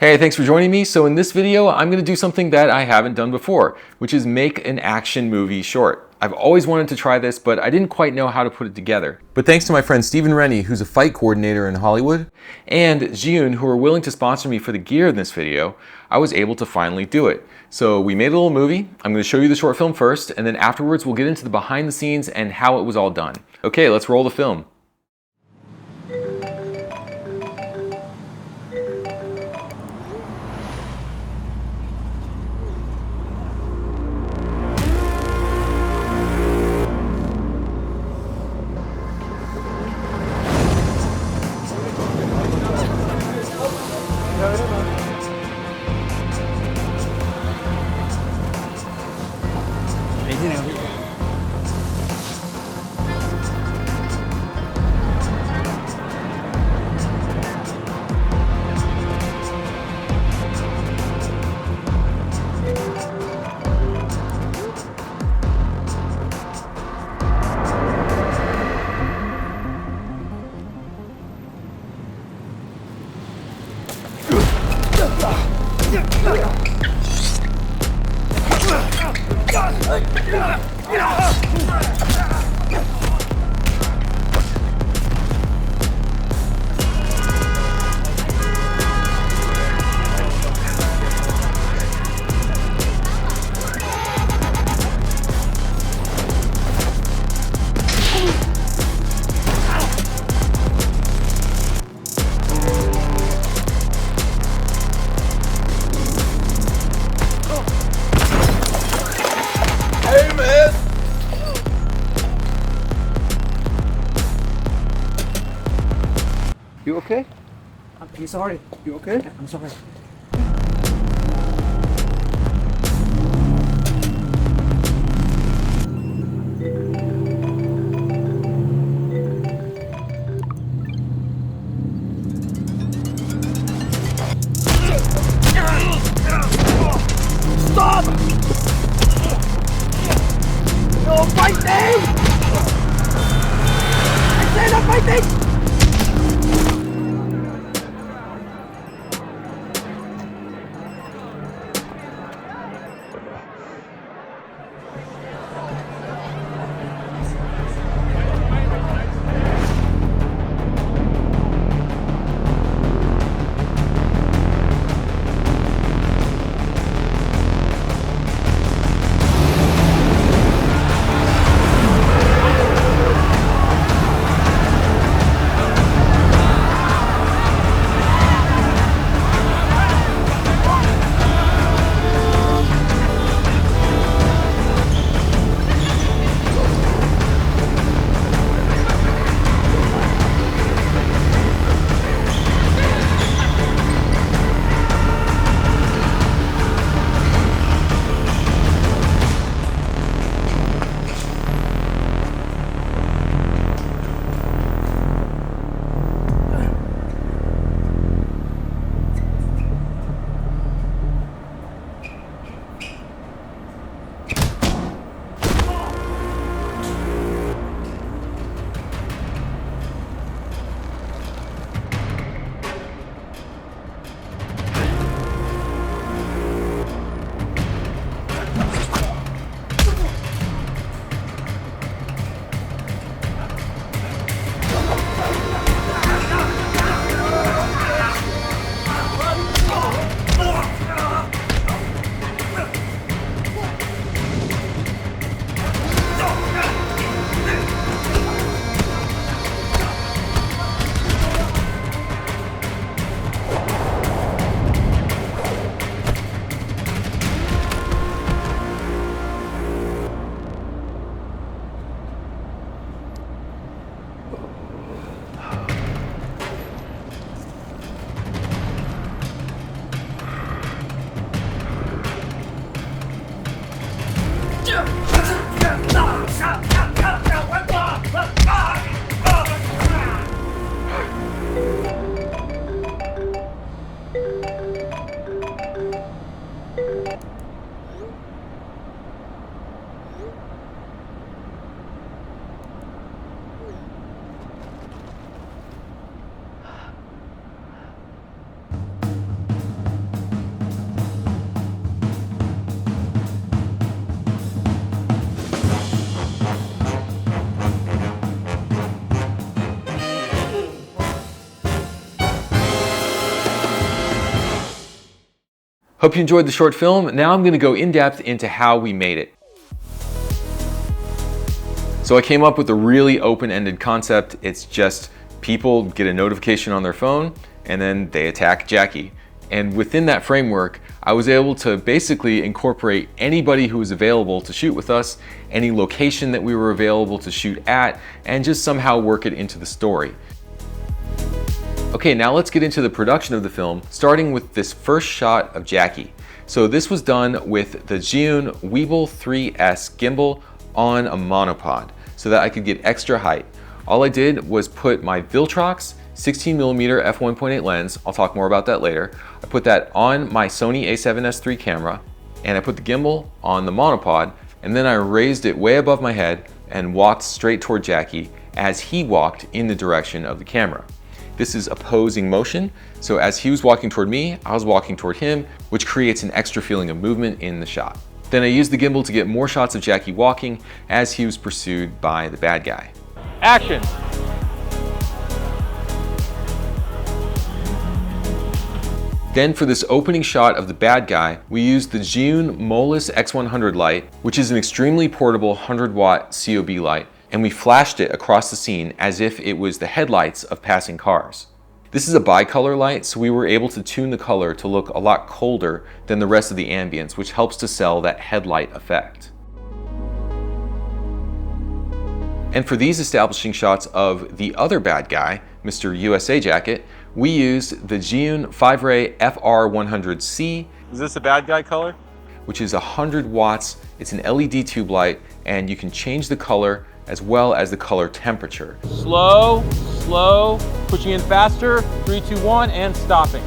Hey, thanks for joining me. So in this video, I'm going to do something that I haven't done before, which is make an action movie short. I've always wanted to try this, but I didn't quite know how to put it together. But thanks to my friend Stephen Rennie, who's a fight coordinator in Hollywood, and ZHIYUN, who are willing to sponsor me for the gear in this video, I was able to finally do it. So we made a little movie. I'm going to show you the short film first, and then afterwards we'll get into the behind the scenes and how it was all done. Okay, let's roll the film. You okay? I'm sorry. You okay? I'm sorry. Stop! No fighting! I said no fighting! Hope you enjoyed the short film. Now I'm going to go in depth into how we made it. So I came up with a really open-ended concept. It's just people get a notification on their phone and then they attack Jackie. And within that framework, I was able to basically incorporate anybody who was available to shoot with us, any location that we were available to shoot at, and just somehow work it into the story. Okay, now let's get into the production of the film, starting with this first shot of Jackie. So this was done with the ZHIYUN Weeble 3S gimbal on a monopod so that I could get extra height. All I did was put my Viltrox 16mm f1.8 lens, I'll talk more about that later. I put that on my Sony a7S III camera, and I put the gimbal on the monopod, and then I raised it way above my head and walked straight toward Jackie as he walked in the direction of the camera. This is opposing motion, so as he was walking toward me, I was walking toward him, which creates an extra feeling of movement in the shot. Then I used the gimbal to get more shots of Jackie walking as he was pursued by the bad guy. Action! Then for this opening shot of the bad guy, we used the ZHIYUN Molus X100 light, which is an extremely portable 100-watt COB light, and we flashed it across the scene as if it was the headlights of passing cars. This is a bicolor light, so we were able to tune the color to look a lot colder than the rest of the ambience, which helps to sell that headlight effect. And for these establishing shots of the other bad guy, Mr. USA Jacket, we used the ZHIYUN 5-Ray FR100C. Is this a bad guy color? Which is 100 watts. It's an LED tube light, and you can change the color as well as the color temperature. Slow, slow, pushing in faster, 3, 2, 1, and stopping.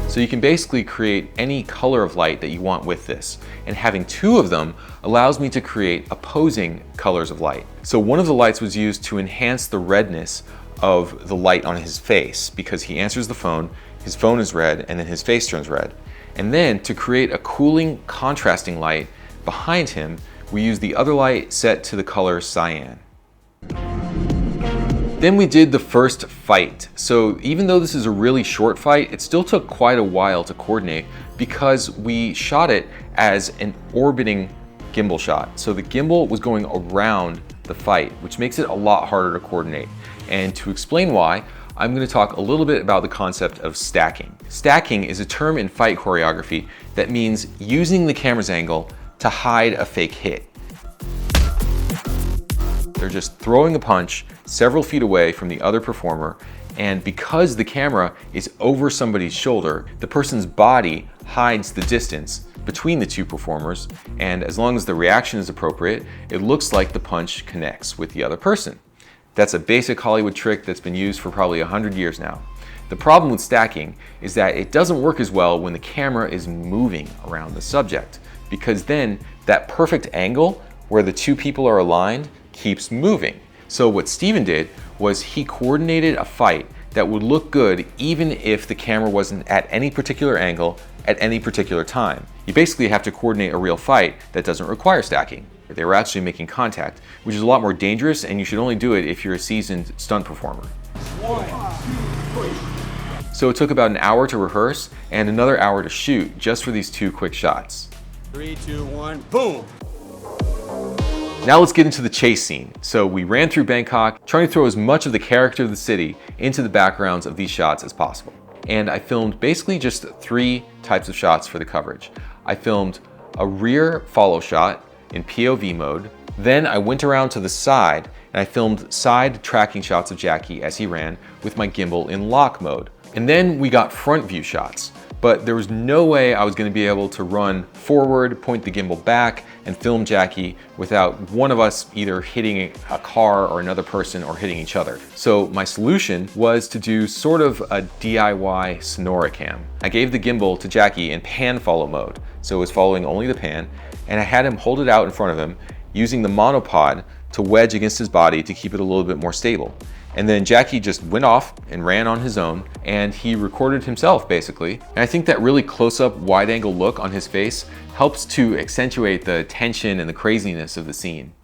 So you can basically create any color of light that you want with this. And having two of them allows me to create opposing colors of light. So one of the lights was used to enhance the redness of the light on his face because he answers the phone, his phone is red, and then his face turns red. And then to create a cooling, contrasting light behind him, we use the other light set to the color cyan. Then we did the first fight. So even though this is a really short fight, it still took quite a while to coordinate because we shot it as an orbiting gimbal shot. So the gimbal was going around the fight, which makes it a lot harder to coordinate. And to explain why, I'm going to talk a little bit about the concept of stacking. Stacking is a term in fight choreography that means using the camera's angle to hide a fake hit. They're just throwing a punch several feet away from the other performer, and because the camera is over somebody's shoulder, the person's body hides the distance between the two performers, and as long as the reaction is appropriate, it looks like the punch connects with the other person. That's a basic Hollywood trick that's been used for probably 100 years now. The problem with stacking is that it doesn't work as well when the camera is moving around the subject, because then that perfect angle where the two people are aligned keeps moving. So what Steven did was he coordinated a fight that would look good even if the camera wasn't at any particular angle at any particular time. You basically have to coordinate a real fight that doesn't require stacking. They were actually making contact, which is a lot more dangerous, and you should only do it if you're a seasoned stunt performer. So it took about an hour to rehearse and another hour to shoot just for these two quick shots. 3, 2, 1, boom! Now let's get into the chase scene. So we ran through Bangkok, trying to throw as much of the character of the city into the backgrounds of these shots as possible. And I filmed basically just 3 types of shots for the coverage. I filmed a rear follow shot in POV mode. Then I went around to the side and I filmed side tracking shots of Jackie as he ran with my gimbal in lock mode. And then we got front view shots, but there was no way I was going to be able to run forward, point the gimbal back, and film Jackie without one of us either hitting a car or another person or hitting each other. So my solution was to do sort of a DIY Sonoricam. I gave the gimbal to Jackie in pan follow mode, so it was following only the pan, and I had him hold it out in front of him using the monopod to wedge against his body to keep it a little bit more stable. And then Jackie just went off and ran on his own, and he recorded himself basically. And I think that really close-up wide-angle look on his face helps to accentuate the tension and the craziness of the scene.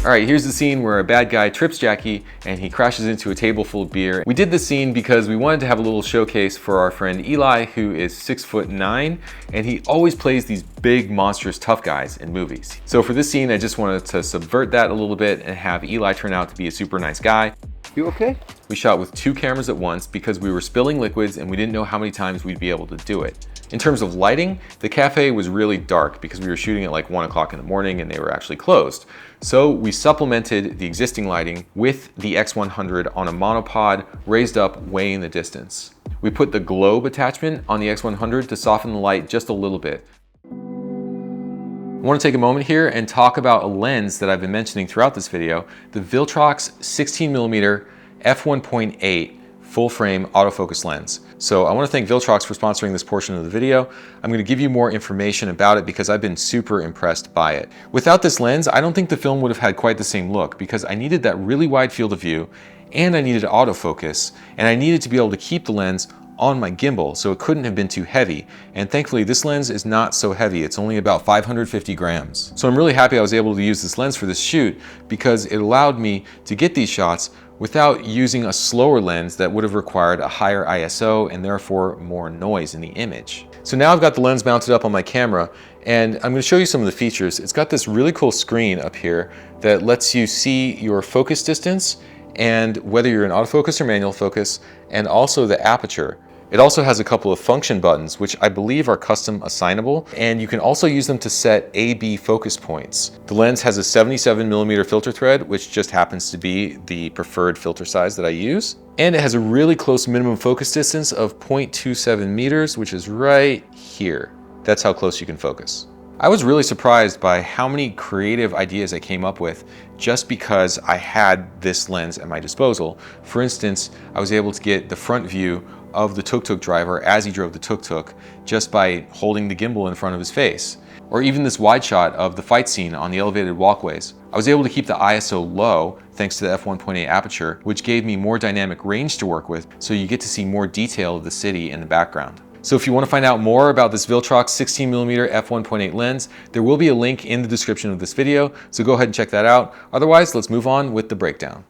All All right, here's the scene where a bad guy trips Jackie and he crashes into a table full of beer. We did this scene because we wanted to have a little showcase for our friend Eli, who is 6'9", and he always plays these big, monstrous, tough guys in movies. So for this scene, I just wanted to subvert that a little bit and have Eli turn out to be a super nice guy. You okay? We shot with 2 cameras at once because we were spilling liquids and we didn't know how many times we'd be able to do it. In terms of lighting, the cafe was really dark because we were shooting at like 1 o'clock in the morning and they were actually closed. So we supplemented the existing lighting with the X100 on a monopod raised up way in the distance. We put the globe attachment on the X100 to soften the light just a little bit. I want to take a moment here and talk about a lens that I've been mentioning throughout this video, the Viltrox 16mm f1.8 full frame autofocus lens. So I want to thank Viltrox for sponsoring this portion of the video. I'm going to give you more information about it because I've been super impressed by it. Without this lens, I don't think the film would have had quite the same look because I needed that really wide field of view and I needed autofocus and I needed to be able to keep the lens on my gimbal so it couldn't have been too heavy. And thankfully this lens is not so heavy. It's only about 550 grams. So I'm really happy I was able to use this lens for this shoot because it allowed me to get these shots without using a slower lens that would have required a higher ISO and therefore more noise in the image. So now I've got the lens mounted up on my camera and I'm going to show you some of the features. It's got this really cool screen up here that lets you see your focus distance and whether you're in autofocus or manual focus, and also the aperture. It also has a couple of function buttons, which I believe are custom assignable, and you can also use them to set A/B focus points. The lens has a 77mm filter thread, which just happens to be the preferred filter size that I use. And it has a really close minimum focus distance of 0.27 meters, which is right here. That's how close you can focus. I was really surprised by how many creative ideas I came up with just because I had this lens at my disposal. For instance, I was able to get the front view of the tuk-tuk driver as he drove the tuk-tuk just by holding the gimbal in front of his face. Or even this wide shot of the fight scene on the elevated walkways. I was able to keep the ISO low thanks to the f1.8 aperture, which gave me more dynamic range to work with, so you get to see more detail of the city in the background. So if you want to find out more about this Viltrox 16mm f1.8 lens, there will be a link in the description of this video, so go ahead and check that out. Otherwise, let's move on with the breakdown.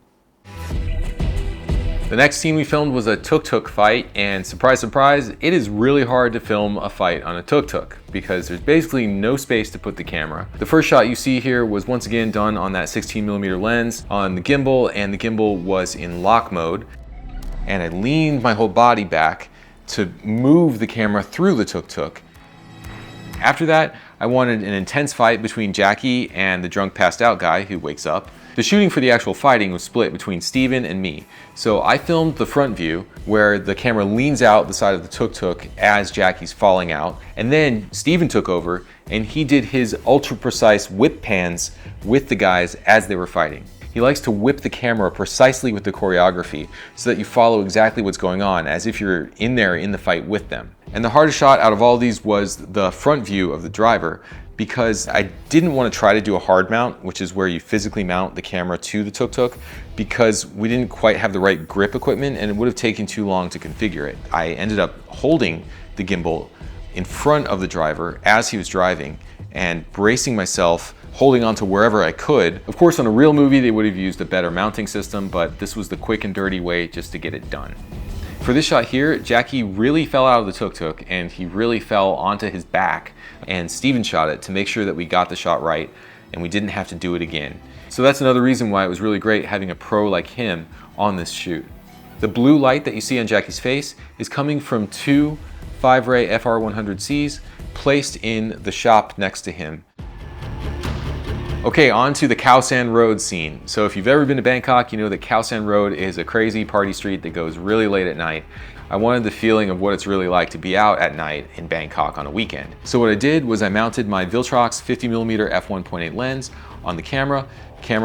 The next scene we filmed was a tuk-tuk fight, and surprise, surprise, it is really hard to film a fight on a tuk-tuk because there's basically no space to put the camera. The first shot you see here was once again done on that 16mm lens on the gimbal, and the gimbal was in lock mode. And I leaned my whole body back to move the camera through the tuk-tuk. After that, I wanted an intense fight between Jackie and the drunk passed out guy who wakes up. The shooting for the actual fighting was split between Steven and me. So I filmed the front view where the camera leans out the side of the tuk-tuk as Jackie's falling out. And then Steven took over and he did his ultra precise whip pans with the guys as they were fighting. He likes to whip the camera precisely with the choreography so that you follow exactly what's going on as if you're in there in the fight with them. And the hardest shot out of all these was the front view of the driver because I didn't want to try to do a hard mount, which is where you physically mount the camera to the tuk-tuk, because we didn't quite have the right grip equipment and it would have taken too long to configure it. I ended up holding the gimbal in front of the driver as he was driving and bracing myself, holding on to wherever I could. Of course, on a real movie, they would have used a better mounting system, but this was the quick and dirty way just to get it done. For this shot here, Jackie really fell out of the tuk-tuk and he really fell onto his back, and Steven shot it to make sure that we got the shot right and we didn't have to do it again. So that's another reason why it was really great having a pro like him on this shoot. The blue light that you see on Jackie's face is coming from 2 5-ray FR100Cs placed in the shop next to him. Okay, on to the Khao San Road scene. So if you've ever been to Bangkok, you know that Khao San Road is a crazy party street that goes really late at night. I wanted the feeling of what it's really like to be out at night in Bangkok on a weekend. So what I did was I mounted my Viltrox 50mm f1.8 lens on the camera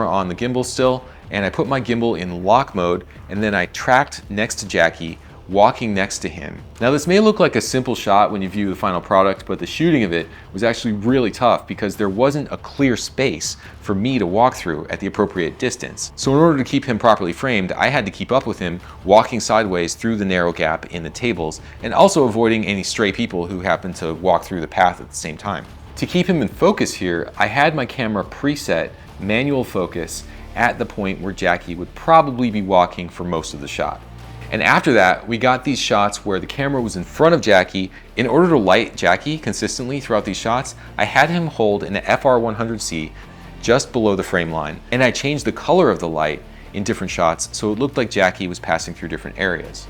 on the gimbal still, and I put my gimbal in lock mode, and then I tracked next to Jackie, walking next to him. Now this may look like a simple shot when you view the final product, but the shooting of it was actually really tough because there wasn't a clear space for me to walk through at the appropriate distance. So in order to keep him properly framed, I had to keep up with him walking sideways through the narrow gap in the tables and also avoiding any stray people who happened to walk through the path at the same time. To keep him in focus here, I had my camera preset manual focus at the point where Jackie would probably be walking for most of the shot. And after that, we got these shots where the camera was in front of Jackie. In order to light Jackie consistently throughout these shots, I had him hold an FR100C just below the frame line. And I changed the color of the light in different shots so it looked like Jackie was passing through different areas.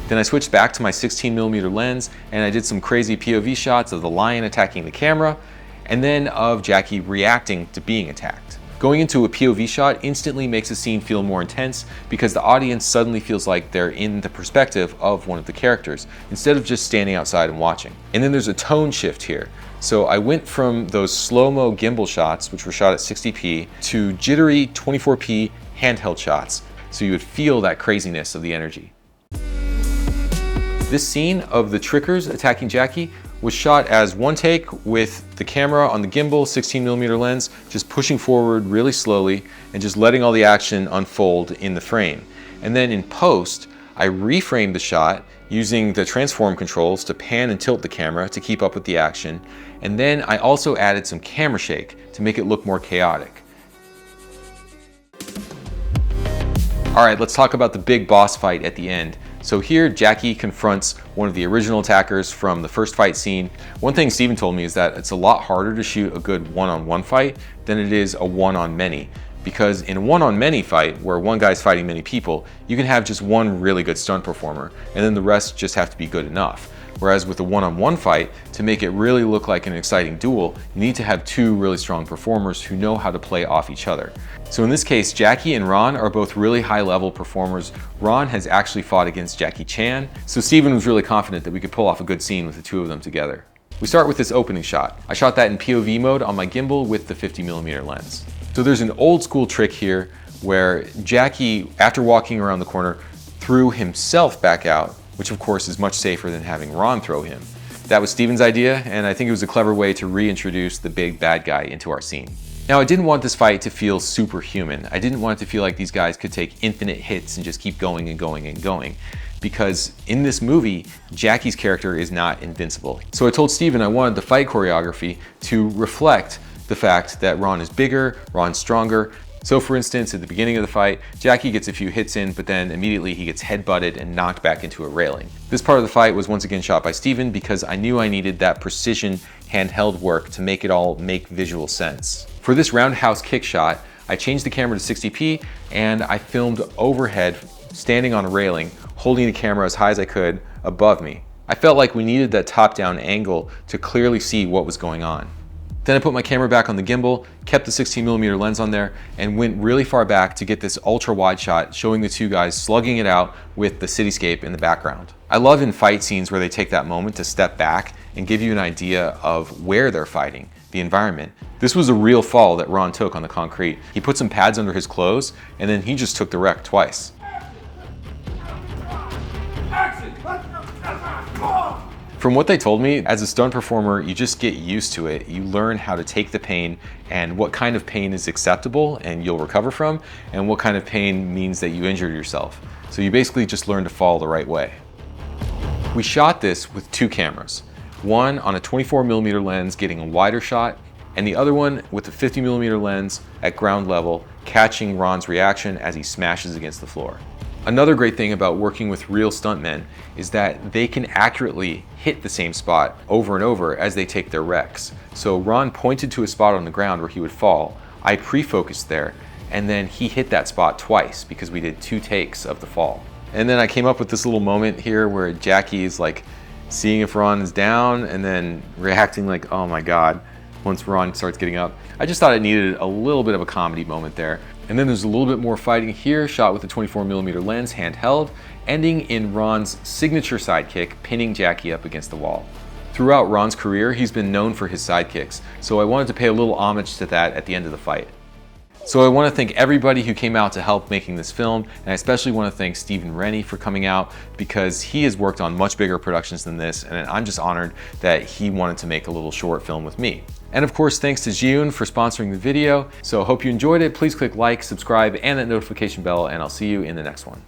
Then I switched back to my 16mm lens and I did some crazy POV shots of the lion attacking the camera and then of Jackie reacting to being attacked. Going into a POV shot instantly makes a scene feel more intense because the audience suddenly feels like they're in the perspective of one of the characters instead of just standing outside and watching. And then there's a tone shift here. So I went from those slow-mo gimbal shots, which were shot at 60p, to jittery 24p handheld shots, so you would feel that craziness of the energy. This scene of the trickers attacking Jackie was shot as one take with the camera on the gimbal 16mm lens, just pushing forward really slowly and just letting all the action unfold in the frame. And then in post, I reframed the shot using the transform controls to pan and tilt the camera to keep up with the action. And then I also added some camera shake to make it look more chaotic. All right, let's talk about the big boss fight at the end. So here, Jackie confronts one of the original attackers from the first fight scene. One thing Steven told me is that it's a lot harder to shoot a good one-on-one fight than it is a one-on-many. Because in a one-on-many fight, where one guy's fighting many people, you can have just one really good stunt performer, and then the rest just have to be good enough. Whereas with a one-on-one fight, to make it really look like an exciting duel, you need to have two really strong performers who know how to play off each other. So in this case, Jackie and Ron are both really high-level performers. Ron has actually fought against Jackie Chan, so Steven was really confident that we could pull off a good scene with the two of them together. We start with this opening shot. I shot that in POV mode on my gimbal with the 50mm lens. So there's an old school trick here where Jackie, after walking around the corner, threw himself back out, which of course is much safer than having Ron throw him. That was Steven's idea, and I think it was a clever way to reintroduce the big bad guy into our scene. Now, I didn't want this fight to feel superhuman. I didn't want it to feel like these guys could take infinite hits and just keep going and going and going. Because in this movie, Jackie's character is not invincible. So I told Steven I wanted the fight choreography to reflect the fact that Ron is bigger, Ron's stronger. So for instance, at the beginning of the fight, Jackie gets a few hits in, but then immediately he gets headbutted and knocked back into a railing. This part of the fight was once again shot by Steven because I knew I needed that precision handheld work to make it all make visual sense. For this roundhouse kick shot, I changed the camera to 60p and I filmed overhead, standing on a railing, holding the camera as high as I could above me. I felt like we needed that top-down angle to clearly see what was going on. Then I put my camera back on the gimbal, kept the 16mm lens on there, and went really far back to get this ultra-wide shot showing the two guys slugging it out with the cityscape in the background. I love in fight scenes where they take that moment to step back and give you an idea of where they're fighting, the environment. This was a real fall that Ron took on the concrete. He put some pads under his clothes, and then he just took the wreck twice. From what they told me, as a stunt performer, you just get used to it. You learn how to take the pain and what kind of pain is acceptable and you'll recover from, and what kind of pain means that you injured yourself. So you basically just learn to fall the right way. We shot this with two cameras. One on a 24mm lens getting a wider shot, and the other one with a 50mm lens at ground level, catching Ron's reaction as he smashes against the floor. Another great thing about working with real stuntmen is that they can accurately hit the same spot over and over as they take their wrecks. So Ron pointed to a spot on the ground where he would fall. I pre-focused there, and then he hit that spot twice because we did 2 takes of the fall. And then I came up with this little moment here where Jackie is like seeing if Ron is down and then reacting like, oh my God, once Ron starts getting up. I just thought it needed a little bit of a comedy moment there. And then there's a little bit more fighting here, shot with a 24mm lens handheld, ending in Ron's signature sidekick, pinning Jackie up against the wall. Throughout Ron's career, he's been known for his sidekicks, so I wanted to pay a little homage to that at the end of the fight. So I want to thank everybody who came out to help making this film, and I especially want to thank Steven Rennie for coming out because he has worked on much bigger productions than this, and I'm just honored that he wanted to make a little short film with me. And of course, thanks to ZHIYUN for sponsoring the video. So hope you enjoyed it. Please click like, subscribe, and that notification bell, and I'll see you in the next one.